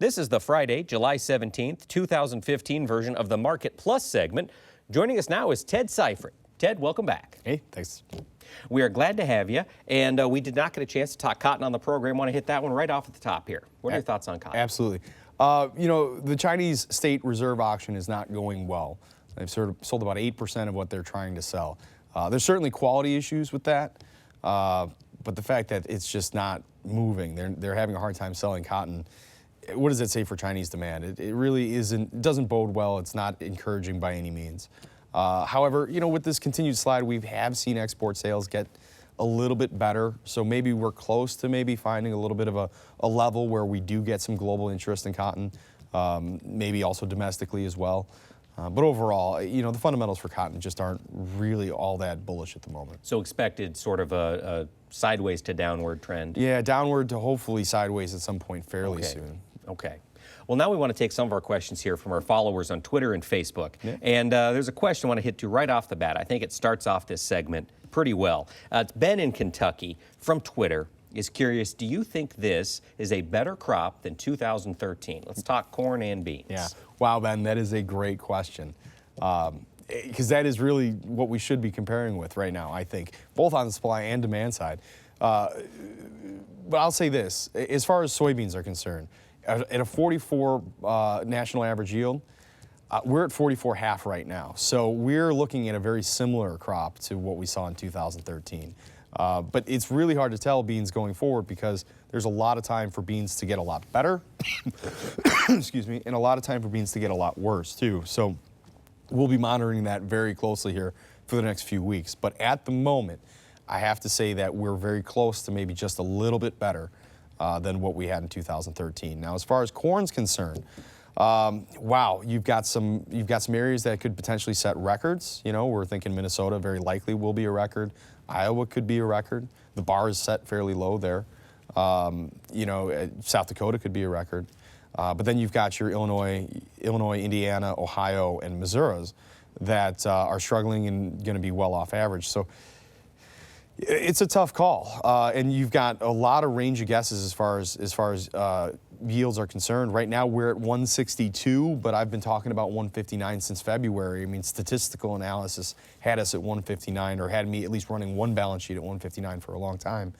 This is the Friday, July 17th, 2015 version of the Market Plus segment. Joining us now is Ted Seifried. Ted, welcome back. Hey, thanks. We are glad to have you, and we did not get a chance to talk cotton on the program. Want to hit that one right off at the top here. What are your thoughts on cotton? Absolutely. The Chinese State Reserve auction is not going well. They've sort of sold about 8% of what they're trying to sell. There's certainly quality issues with that, but the fact that it's just not moving, they're having a hard time selling cotton. What does it say for Chinese demand? It really isn't, doesn't bode well. It's not encouraging by any means. However, with this continued slide, we have seen export sales get a little bit better. So maybe we're close to maybe finding a little bit of a level where we do get some global interest in cotton, maybe also domestically as well. But overall, the fundamentals for cotton just aren't really all that bullish at the moment. So expected sort of a sideways to downward trend? Yeah, downward to hopefully sideways at some point fairly soon. Okay. Well, now we want to take some of our questions here from our followers on Twitter and Facebook. Yeah. And there's a question I want to hit to right off the bat. I think it starts off this segment pretty well. It's Ben in Kentucky from Twitter is curious, do you think this is a better crop than 2013? Let's talk corn and beans. Yeah. Wow, Ben, that is a great question. Because that is really what we should be comparing with right now, I think, both on the supply and demand side. But I'll say this, as far as soybeans are concerned, at a 44 national average yield, we're at 44.5 right now. So we're looking at a very similar crop to what we saw in 2013. But it's really hard to tell beans going forward because there's a lot of time for beans to get a lot better, excuse me, and a lot of time for beans to get a lot worse too. So we'll be monitoring that very closely here for the next few weeks. But at the moment, I have to say that we're very close to maybe just a little bit better than what we had in 2013. Now, as far as corn's concerned, wow, you've got some areas that could potentially set records. We're thinking Minnesota very likely will be a record. Iowa could be a record. The bar is set fairly low there. South Dakota could be a record. But then you've got your Illinois, Indiana, Ohio, and Missouri's that are struggling and going to be well off average. So it's a tough call, and you've got a lot of range of guesses as far as yields are concerned. Right now we're at 162, but I've been talking about 159 since February. I mean, statistical analysis had us at 159, or had me at least running one balance sheet at 159 for a long time,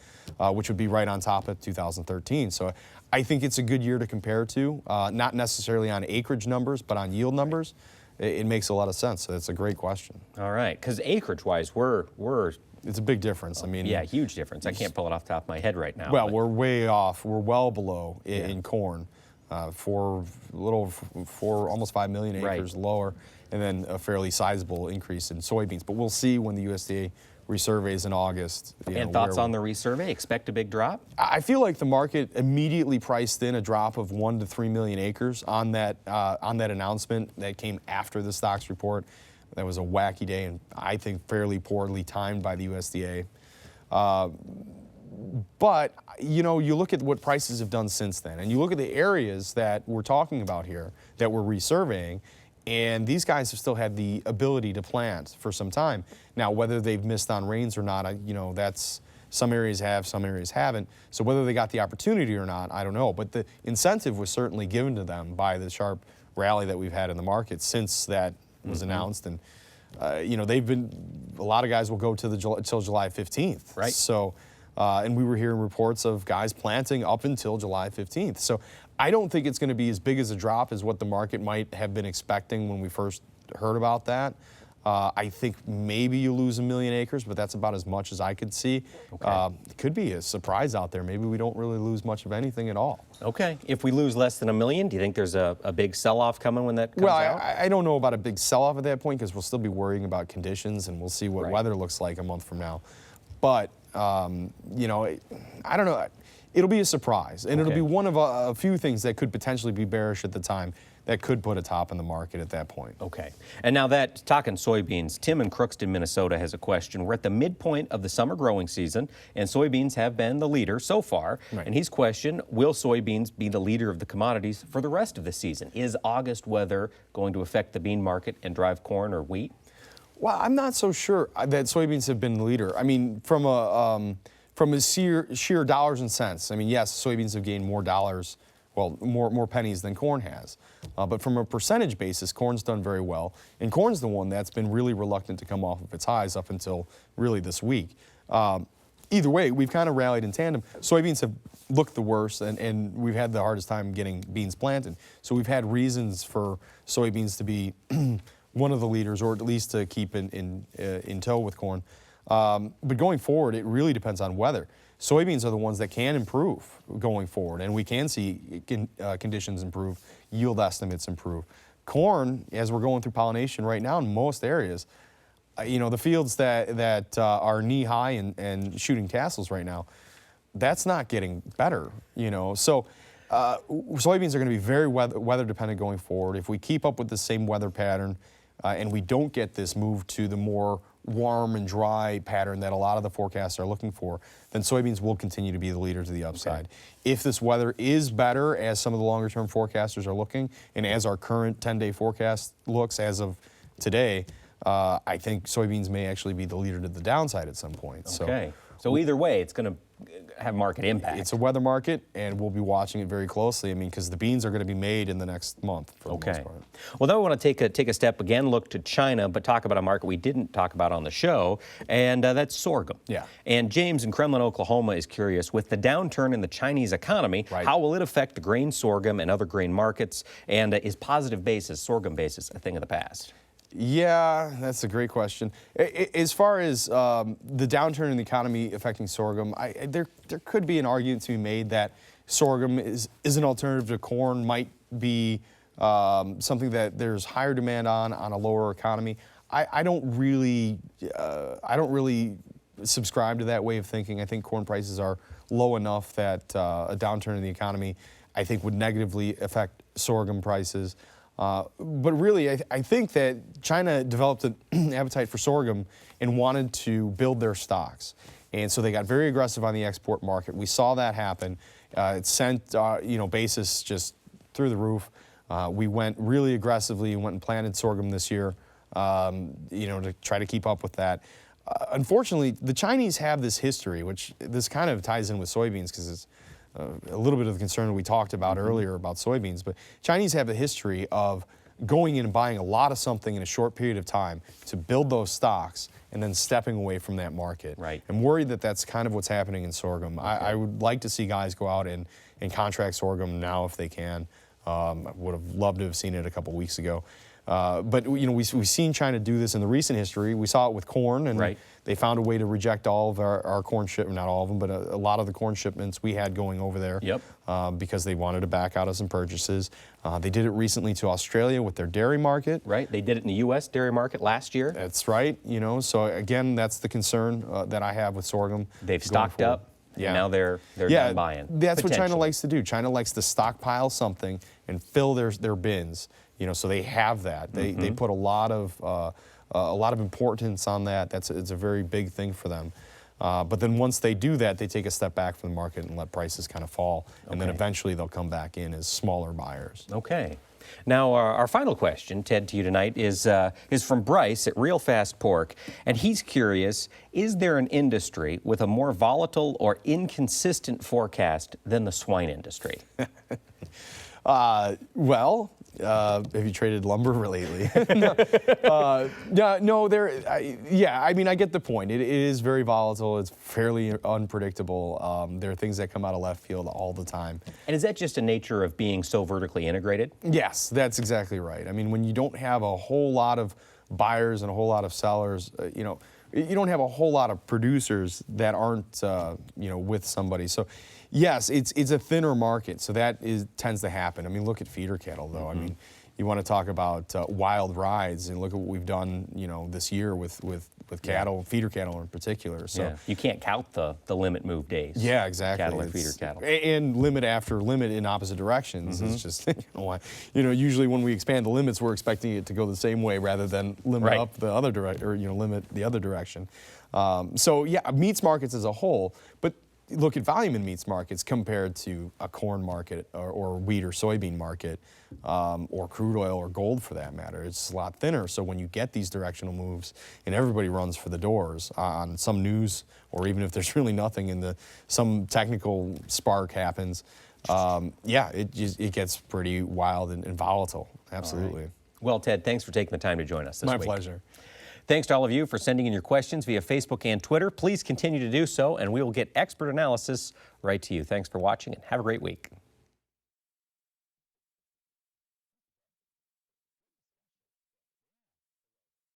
which would be right on top of 2013. So I think it's a good year to compare to, not necessarily on acreage numbers, but on yield numbers. It makes a lot of sense. So it's a great question. All right, because acreage-wise, we're it's a big difference. I mean, yeah, huge difference. I can't pull it off the top of my head right now. Well, we're way off. We're well below in corn, for almost 5 million acres lower, and then a fairly sizable increase in soybeans. But we'll see when the USDA resurveys in August. And thoughts on the resurvey? Expect a big drop? I feel like the market immediately priced in a drop of 1 to 3 million acres on that announcement that came after the stocks report. That was a wacky day, and I think fairly poorly timed by the USDA. But, you look at what prices have done since then, and you look at the areas that we're talking about here that we're resurveying, and these guys have still had the ability to plant for some time. Now, whether they've missed on rains or not, that's some areas have, some areas haven't. So whether they got the opportunity or not, I don't know. But the incentive was certainly given to them by the sharp rally that we've had in the market since that was announced, and they've been, a lot of guys will go to till July 15th, right? So, and we were hearing reports of guys planting up until July 15th. So I don't think it's going to be as big as a drop as what the market might have been expecting when we first heard about that. I think maybe you lose 1 million acres, but that's about as much as I could see. Okay. It could be a surprise out there. Maybe we don't really lose much of anything at all. Okay. If we lose less than 1 million, do you think there's a big sell-off coming when that comes out? I don't know about a big sell-off at that point because we'll still be worrying about conditions, and we'll see what weather looks like a month from now. But, I don't know. It'll be a surprise, and it'll be one of a few things that could potentially be bearish at the time that could put a top in the market at that point. Okay. And now that, talking soybeans, Tim in Crookston, Minnesota has a question. We're at the midpoint of the summer growing season, and soybeans have been the leader so far. Right. And he's questioned, will soybeans be the leader of the commodities for the rest of the season? Is August weather going to affect the bean market and drive corn or wheat? Well, I'm not so sure that soybeans have been the leader. I mean, from a sheer dollars and cents, I mean, yes, soybeans have gained more dollars well, more pennies than corn has. But from a percentage basis, corn's done very well. And corn's the one that's been really reluctant to come off of its highs up until really this week. Either way, we've kind of rallied in tandem. Soybeans have looked the worst, and we've had the hardest time getting beans planted. So we've had reasons for soybeans to be one of the leaders, or at least to keep in tow with corn. But going forward, it really depends on weather. Soybeans are the ones that can improve going forward, and we can see conditions improve, yield estimates improve. Corn, as we're going through pollination right now in most areas, the fields that are knee-high and shooting tassels right now, that's not getting better, So soybeans are going to be very weather dependent going forward. If we keep up with the same weather pattern and we don't get this move to the more warm and dry pattern that a lot of the forecasts are looking for, then soybeans will continue to be the leader to the upside. Okay. If this weather is better, as some of the longer-term forecasters are looking, and as our current 10-day forecast looks as of today, I think soybeans may actually be the leader to the downside at some point. Okay. So either way, it's going to have market impact. It's a weather market, and we'll be watching it very closely. I mean, because the beans are going to be made in the next month for the most part. Well, then we want to take a step again, look to China, but talk about a market we didn't talk about on the show, and that's sorghum. Yeah. And James in Kremlin, Oklahoma, is curious, with the downturn in the Chinese economy, how will it affect the grain sorghum and other grain markets? And is positive basis, sorghum basis, a thing of the past? Yeah, that's a great question. As far as the downturn in the economy affecting sorghum, there could be an argument to be made that sorghum is an alternative to corn, might be something that there's higher demand on a lower economy. I don't really subscribe to that way of thinking. I think corn prices are low enough that a downturn in the economy, I think, would negatively affect sorghum prices. But really, I think that China developed an appetite for sorghum and wanted to build their stocks. And so they got very aggressive on the export market. We saw that happen. It sent, basis just through the roof. We went really aggressively and went and planted sorghum this year, to try to keep up with that. Unfortunately, the Chinese have this history, which this kind of ties in with soybeans because it's a little bit of the concern we talked about earlier about soybeans, but Chinese have a history of going in and buying a lot of something in a short period of time to build those stocks and then stepping away from that market. Right. I'm worried that that's kind of what's happening in sorghum. Okay. I would like to see guys go out and contract sorghum now if they can. I would have loved to have seen it a couple weeks ago. But we've seen China do this in the recent history. We saw it with corn, and they found a way to reject all of our corn shipments, not all of them, but a lot of the corn shipments we had going over there because they wanted to back out of some purchases. They did it recently to Australia with their dairy market. Right, they did it in the U.S. dairy market last year. That's right, so again, that's the concern that I have with sorghum. They've stocked up. Yeah. And now they're done buying. That's what China likes to do. China likes to stockpile something and fill their bins. So they have that. They put a lot of importance on that. It's a very big thing for them. But then once they do that, they take a step back from the market and let prices kind of fall, and then eventually they'll come back in as smaller buyers. Okay. Now, our final question, Ted, to you tonight is from Bryce at Real Fast Pork, and he's curious, is there an industry with a more volatile or inconsistent forecast than the swine industry? Have you traded lumber lately? I get the point. It is very volatile. It's fairly unpredictable. There are things that come out of left field all the time. And is that just a nature of being so vertically integrated? Yes, that's exactly right. I mean, when you don't have a whole lot of buyers and a whole lot of sellers, you don't have a whole lot of producers that aren't, with somebody. So, yes, it's a thinner market. So that tends to happen. I mean, look at feeder cattle, though. I mean, you want to talk about wild rides, and look at what we've done, this year with cattle, feeder cattle in particular. So you can't count the limit move days. Yeah, exactly. Cattle and feeder cattle. And limit after limit in opposite directions. It's just, usually when we expand the limits, we're expecting it to go the same way rather than limit up the other direction, or limit the other direction. Meats markets as a whole, but look at volume in meats markets compared to a corn market or wheat or soybean market, or crude oil or gold for that matter. It's a lot thinner. So when you get these directional moves and everybody runs for the doors on some news, or even if there's really nothing and some technical spark happens, yeah, it gets pretty wild and volatile. Absolutely. Right. Well, Ted, thanks for taking the time to join us this week. My pleasure. Thanks to all of you for sending in your questions via Facebook and Twitter. Please continue to do so, and we will get expert analysis right to you. Thanks for watching, and have a great week.